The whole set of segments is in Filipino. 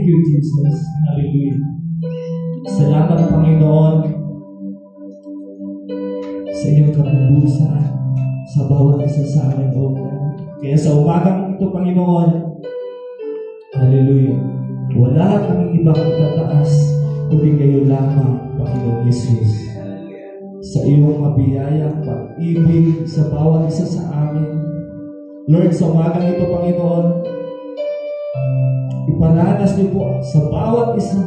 Thank you, Jesus. Hallelujah. Salamat, Panginoon, sa inyong kapubusan sa bawat isa sa amin, O God. Kaya sa umagang ito, Panginoon, hallelujah, wala kaming ibang itataas kundi kayo lamang, Panginoon Jesus. Sa iyong mabiyayang pag-ibig sa bawat isa sa amin, Lord, sa umagang ito, Panginoon, iparanas niyo po sa bawat isa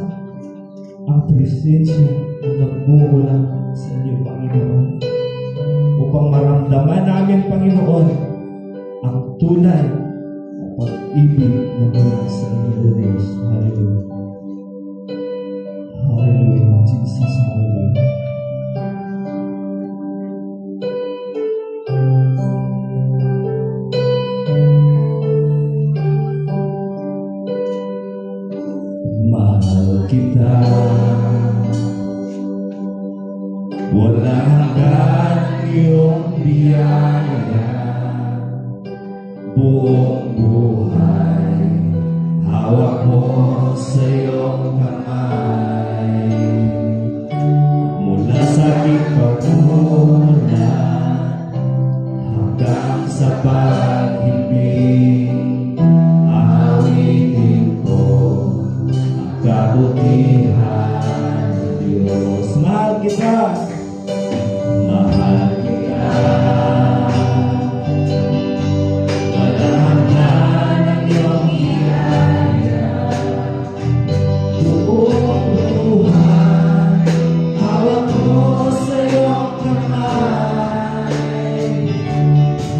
ang presensya na nagmumula sa inyo, Panginoon, upang maramdaman namin, Panginoon, ang tunay na pag-ibig na mula sa inyo, Diyos. Hallelujah. Hallelujah, Jesus. Hallelujah. Mahal kita, wala hanggan iyong biyaya, buong buhay hawak mo sa iyong kamay. Mula sa aking pagmulan hanggang sa pag-ibig, awitin ko kabutihan ng Diyos. Mahal kita, mahal kita, wala hanggan ang iyong biyaya, buong buhay hawak mo sa iyong kamay.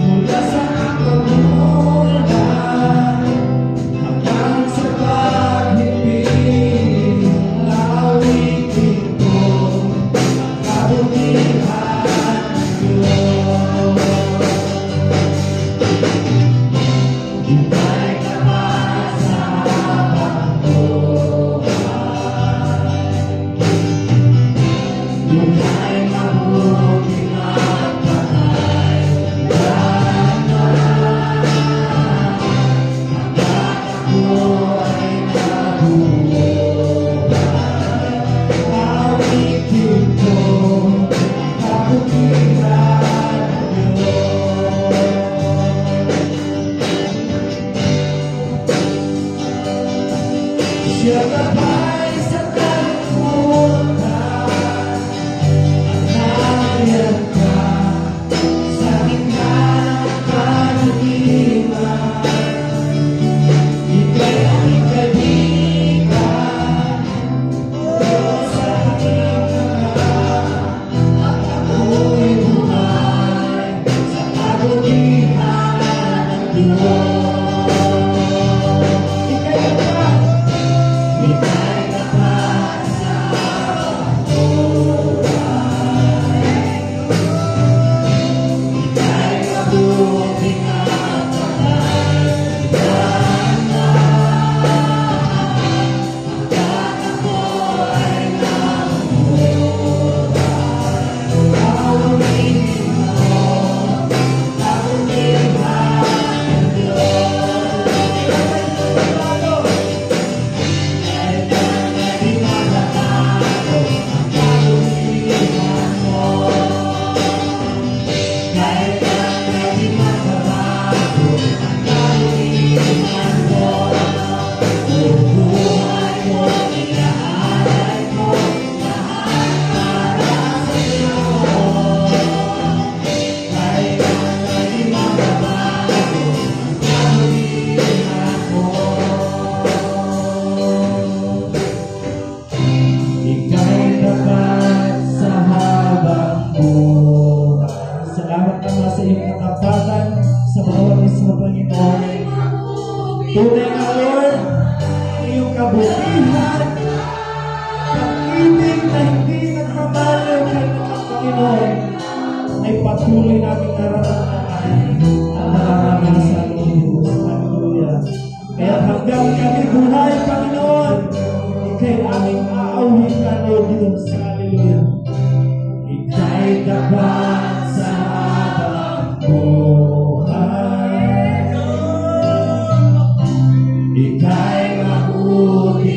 Mula sa aking pagmulan hanggang sa pag-ibig, awitin ko ang kabutihan ng Diyos. Hintay ka pa sa habang buhay, lukay mabuting at patay, hanggang ako ay nabuhay. Awitin ko ang kabutihan ng Diyos. Siya gabay sa kalungkutan, anayan ka sa gitna ng kadiliman. Ika'y aming kaibigan, Diyos sa aking ama, at ako'y buhay sa kabutihan ng Diyos. Ika'y tapat sa habang buhay, ika'y mabuting at patay, hanggang ako ay nabuhay. Awitin mo ang kabutihan ng Diyos. Kahit na di magbabago ang kabutihan mo, kahit na di magbabago ang kabutihan mo, buong buhay ko, inaalay ko, lahat para sa iyo. Kahit na di magbabago ang kabutihan mo, ika'y tapat sa habang buhay. Salamat naman sa iyong katapatan sa bawat isa, Panginoon. Tunay na, Lord, iyong kabutihan, pag-ibig na hindi nagmamalaw kay Panginoon, ay patuloy namin nararamdaman at nararanasan ng Diyos. Hallelujah. Kaya hanggang kami buhay, Panginoon, ika'y aming aawitan, O Diyos. Hallelujah. Ika'y tapat sa habang buhay, ika'y mabuti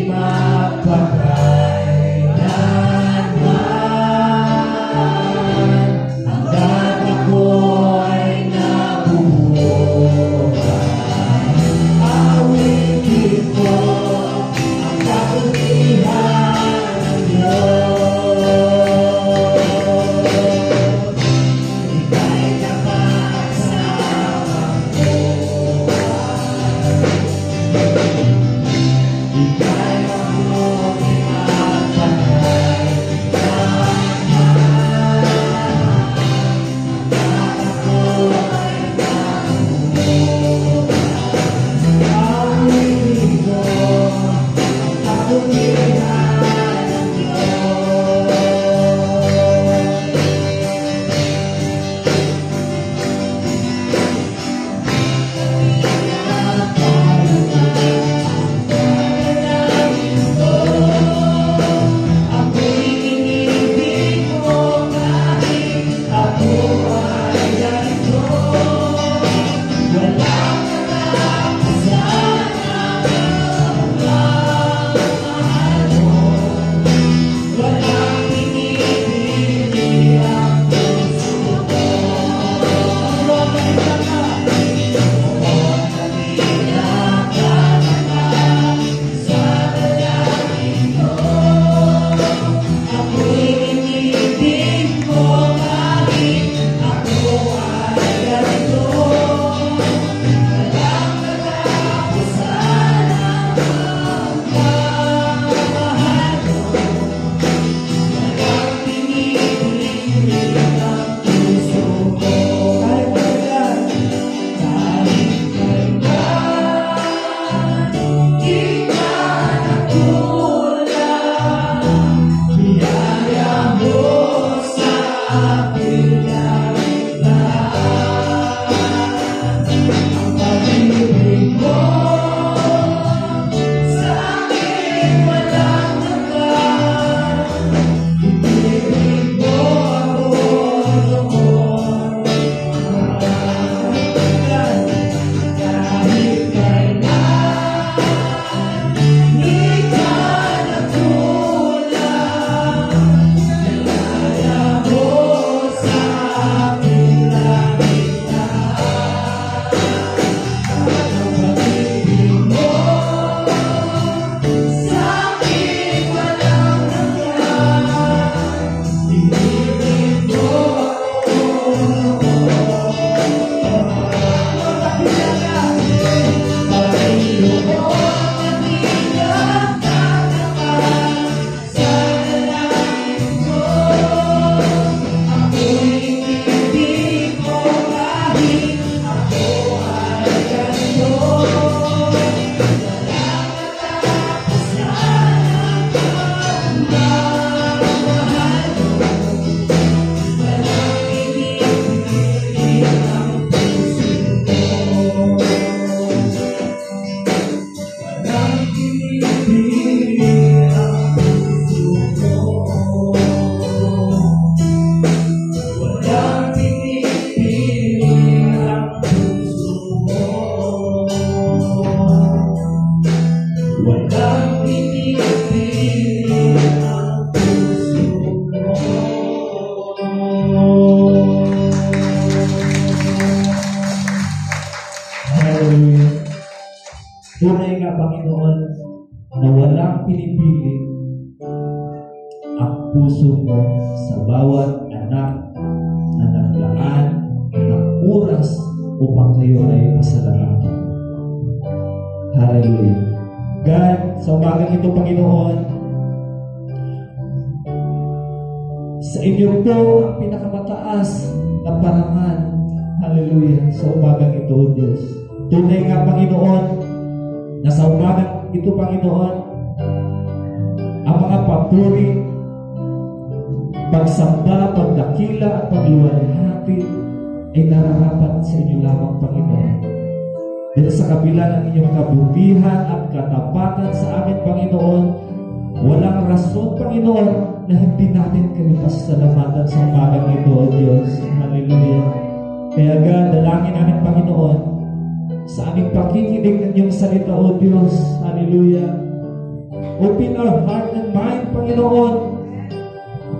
kaya pinipili ang puso mo sa bawat anak na naglaan ng oras upang kayo ay pasalamatan. Hallelujah. God, sa umagang ito, Panginoon, sa inyo po ang pinakamataas na parangal. Hallelujah. Sa umagang ito, Diyos. Tunay nga, Panginoon, na sa umagang ito, Panginoon, ang mga papuri, pagsamba, pagdakila at pagluwalhati ay nararapat sa inyo lamang, Panginoon. Dahil sa kabila ng inyong kabutihan at katapatan sa amin, Panginoon, walang rason, Panginoon, na hindi natin kayo pasasalamatan sa umagang ito, O Diyos. Hallelujah. Kaya God, dalangin namin, Panginoon, sa aming pakikinig ng iyong salita, O Diyos. Hallelujah. Open our heart and mind, Panginoon,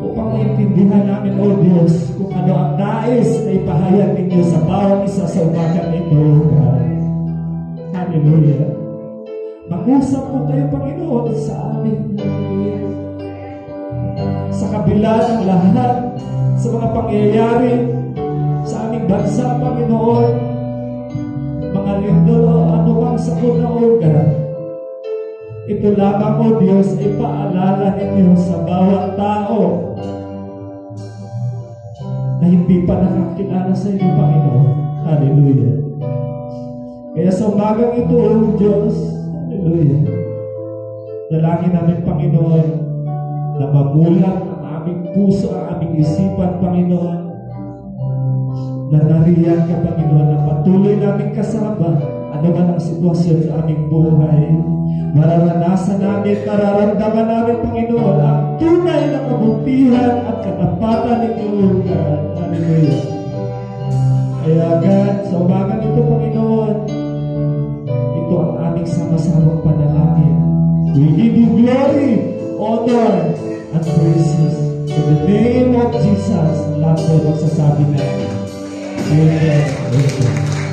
upang maintindihan namin, O Diyos, kung ano ang nais na ipahayag ninyo sa bawat isa sa umagang ito, God. Hallelujah. Mag-usap po kayo, Panginoon, sa amin. Hallelujah. Sa kabila ng lahat, sa mga pangyayari, sa aming bansa, Panginoon, mga lindol o anumang sakot na organ, ito lamang, O Diyos, ay paalala ninyo sa bawat tao na hindi pa nakakilala sa inyo, Panginoon. Hallelujah. Kaya sa umagang ito, O Diyos, hallelujah, dalangin namin, Panginoon, na mamulat ang aming puso, ang aming isipan, Panginoon, na nariyan ka, Panginoon, na patuloy namin kasama ano man ang sitwasyon sa aming buhay. Mararanasan namin, nararamdaman namin, Panginoon, ang tunay na kabutihan at katapatan ng iyong God. Hallelujah. Kaya God, sa umagang ito, Panginoon, ito ang aming sama-samang panalangin. We give you glory, honor, and praises. In the name of Jesus, lahat po magsasabi natin. Amen.